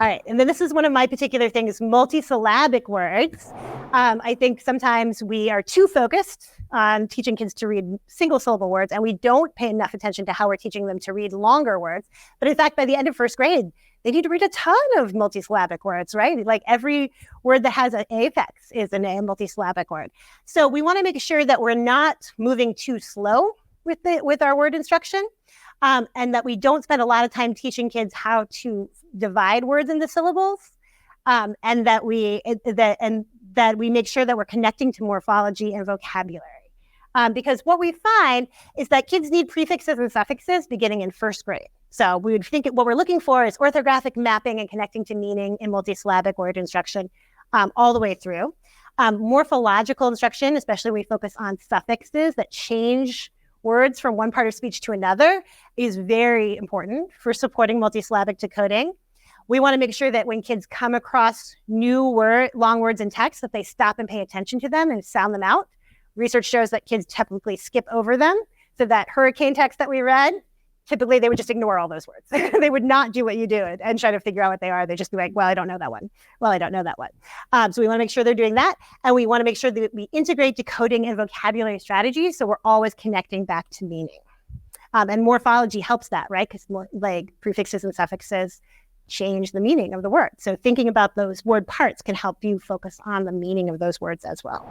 All right, and then this is one of my particular things, multisyllabic words. I think sometimes we are too focused on teaching kids to read single syllable words, and we don't pay enough attention to how we're teaching them to read longer words. But in fact, by the end of first grade, they need to read a ton of multisyllabic words, right? Like every word that has an affix is a multisyllabic word. So we want to make sure that we're not moving too slow with our word instruction. And that we don't spend a lot of time teaching kids how to divide words into syllables, and that we make sure that we're connecting to morphology and vocabulary. Because what we find is that kids need prefixes and suffixes beginning in first grade. So we would think what we're looking for is orthographic mapping and connecting to meaning in multisyllabic word instruction all the way through. Morphological instruction, especially when we focus on suffixes that change words from one part of speech to another, is very important for supporting multisyllabic decoding. We want to make sure that when kids come across new long words in text, that they stop and pay attention to them and sound them out. Research shows that kids typically skip over them. So that hurricane text that we read, typically they would just ignore all those words. They would not do what you do and try to figure out what they are. They'd just be like, well, I don't know that one. Well, I don't know that one. So we want to make sure they're doing that. And we want to make sure that we integrate decoding and vocabulary strategies so we're always connecting back to meaning. And morphology helps that, right? Because like prefixes and suffixes change the meaning of the word. So thinking about those word parts can help you focus on the meaning of those words as well.